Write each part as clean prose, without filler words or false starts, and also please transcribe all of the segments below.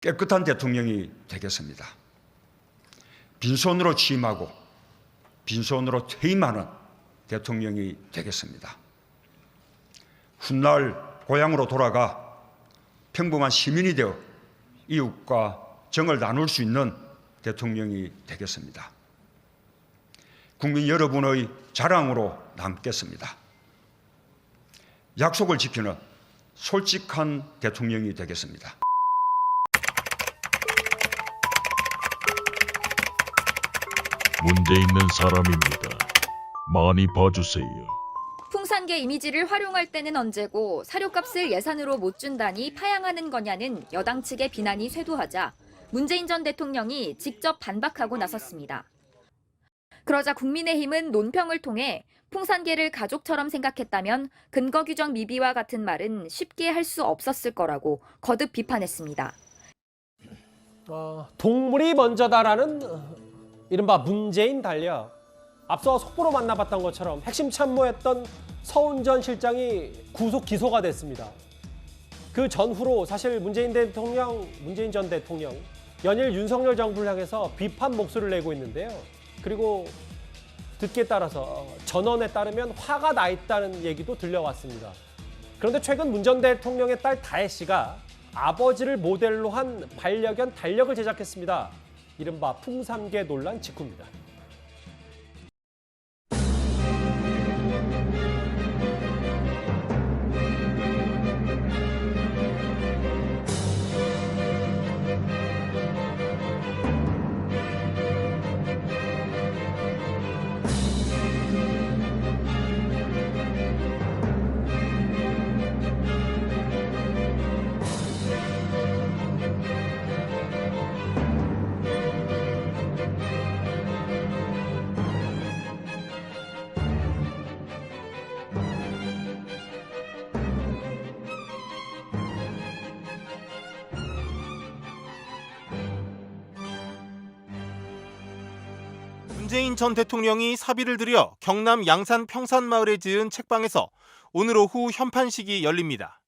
깨끗한 대통령이 되겠습니다. 빈손으로 취임하고 빈손으로 퇴임하는 대통령이 되겠습니다. 훗날 고향으로 돌아가 평범한 시민이 되어 이웃과 정을 나눌 수 있는 대통령이 되겠습니다. 국민 여러분의 자랑으로 남겠습니다. 약속을 지키는 솔직한 대통령이 되겠습니다. 문제 있는 사람입니다. 많이 봐주세요. 풍산개 이미지를 활용할 때는 언제고 사료값을 예산으로 못 준다니 파양하는 거냐는 여당 측의 비난이 쇄도하자 문재인 전 대통령이 직접 반박하고 나섰습니다. 그러자 국민의힘은 논평을 통해 풍산개를 가족처럼 생각했다면 근거 규정 미비와 같은 말은 쉽게 할 수 없었을 거라고 거듭 비판했습니다. 동물이 먼저다라는 이른바 문재인 달력. 앞서 속보로 만나봤던 것처럼 핵심 참모였던 서훈 전 실장이 구속 기소가 됐습니다. 그 전후로 사실 문재인 전 대통령 연일 윤석열 정부를 향해서 비판 목소리를 내고 있는데요. 그리고 듣기에 따라서 전언에 따르면 화가 나 있다는 얘기도 들려왔습니다. 그런데 최근 문 전 대통령의 딸 다혜 씨가 아버지를 모델로 한 반려견 달력을 제작했습니다. 이른바 풍산개 논란 직후입니다. 문재인 전 대통령이 사비를 들여 경남 양산 평산마을에 지은 책방에서 오늘 오후 현판식이 열립니다.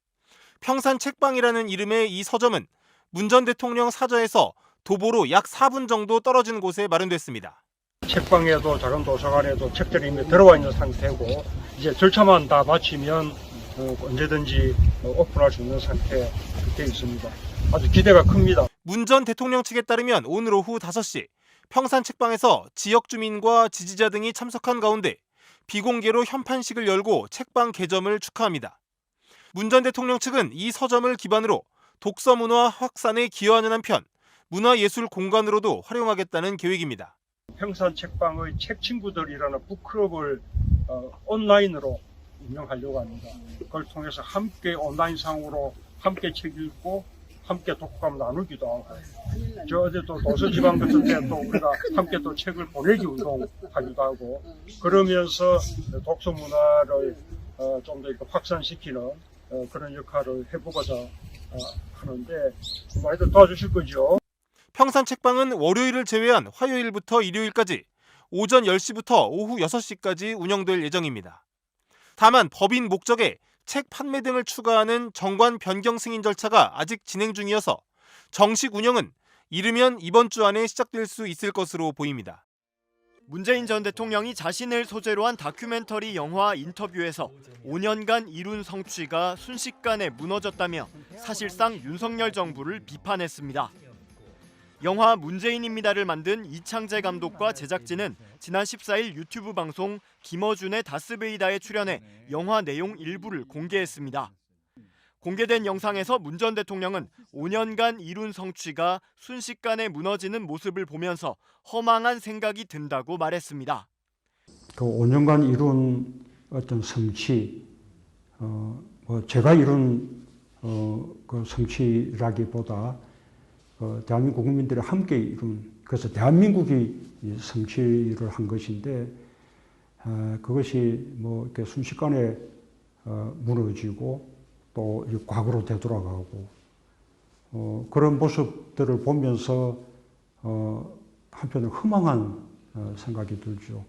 평산 책방이라는 이름의 이 서점은 문 전 대통령 사저에서 도보로 약 4분 정도 떨어진 곳에 마련됐습니다. 책방에도 작은 도서관에도 책들이 이미 들어와 있는 상태고 이제 절차만 다 마치면 언제든지 오픈할 수 있는 상태에 되어 있습니다. 아주 기대가 큽니다. 문 전 대통령 측에 따르면 오늘 오후 5시 평산 책방에서 지역 주민과 지지자 등이 참석한 가운데 비공개로 현판식을 열고 책방 개점을 축하합니다. 문 전 대통령 측은 이 서점을 기반으로 독서 문화 확산에 기여하는 한편 문화예술 공간으로도 활용하겠다는 계획입니다. 평산 책방의 책 친구들이라는 북클럽을 온라인으로 운영하려고 합니다. 그걸 통해서 함께 온라인상으로 함께 책 읽고 함께 독후감 나누기도 하고 저 어제 또 도서지방 같은 데 또 우리가 함께 또 책을 보내기 운동하기도 하고 그러면서 독서 문화를 좀 더 확산시키는 그런 역할을 해보고자 하는데 많이들 도와주실 거죠. 평산 책방은 월요일을 제외한 화요일부터 일요일까지 오전 10시부터 오후 6시까지 운영될 예정입니다. 다만 법인 목적에 책 판매 등을 추가하는 정관 변경 승인 절차가 아직 진행 중이어서 정식 운영은 이르면 이번 주 안에 시작될 수 있을 것으로 보입니다. 문재인 전 대통령이 자신을 소재로 한 다큐멘터리 영화 인터뷰에서 5년간 이룬 성취가 순식간에 무너졌다며 사실상 윤석열 정부를 비판했습니다. 영화 문재인입니다를 만든 이창재 감독과 제작진은 지난 14일 유튜브 방송 김어준의 다스베이다에 출연해 영화 내용 일부를 공개했습니다. 공개된 영상에서 문 전 대통령은 5년간 이룬 성취가 순식간에 무너지는 모습을 보면서 허망한 생각이 든다고 말했습니다. 그 5년간 이룬 어떤 성취, 제가 이룬 그 성취라기보다 대한민국 국민들이 함께 이룬, 그래서 대한민국이 성취를 한 것인데 그것이 뭐 이렇게 순식간에 무너지고 또 과거로 되돌아가고 그런 모습들을 보면서 한편으로 허망한 생각이 들죠.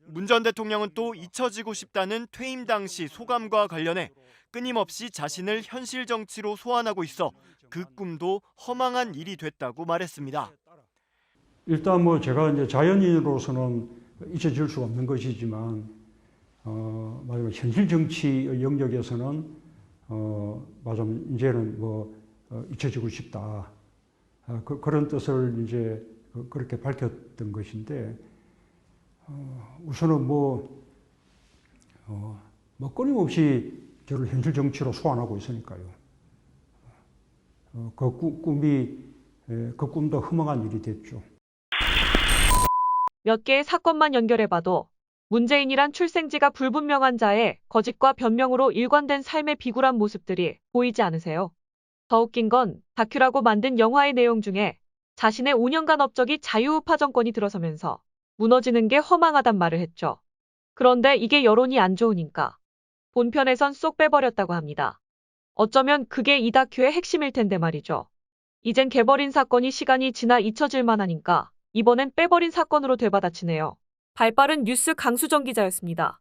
문 전 대통령은 또 잊혀지고 싶다는 퇴임 당시 소감과 관련해 끊임없이 자신을 현실 정치로 소환하고 있어 그 꿈도 허망한 일이 됐다고 말했습니다. 일단 뭐 제가 이제 자연인으로서는 잊혀질 수 없는 것이지만, 마지막 현실 정치의 영역에서는 마지막 이제는 잊혀지고 싶다. 그런 뜻을 이제 그렇게 밝혔던 것인데, 우선은 끊임없이 저를 현실 정치로 소환하고 있으니까요. 그 꿈도 허망한 일이 됐죠. 몇 개의 사건만 연결해봐도 문재인이란 출생지가 불분명한 자의 거짓과 변명으로 일관된 삶의 비굴한 모습들이 보이지 않으세요? 더 웃긴 건 다큐라고 만든 영화의 내용 중에 자신의 5년간 업적이 자유우파 정권이 들어서면서 무너지는 게 허망하단 말을 했죠. 그런데 이게 여론이 안 좋으니까 본편에선 쏙 빼버렸다고 합니다. 어쩌면 그게 이 다큐의 핵심일 텐데 말이죠. 이젠 개버린 사건이 시간이 지나 잊혀질 만하니까 이번엔 빼버린 사건으로 되받아치네요. 발빠른 뉴스 강수정 기자였습니다.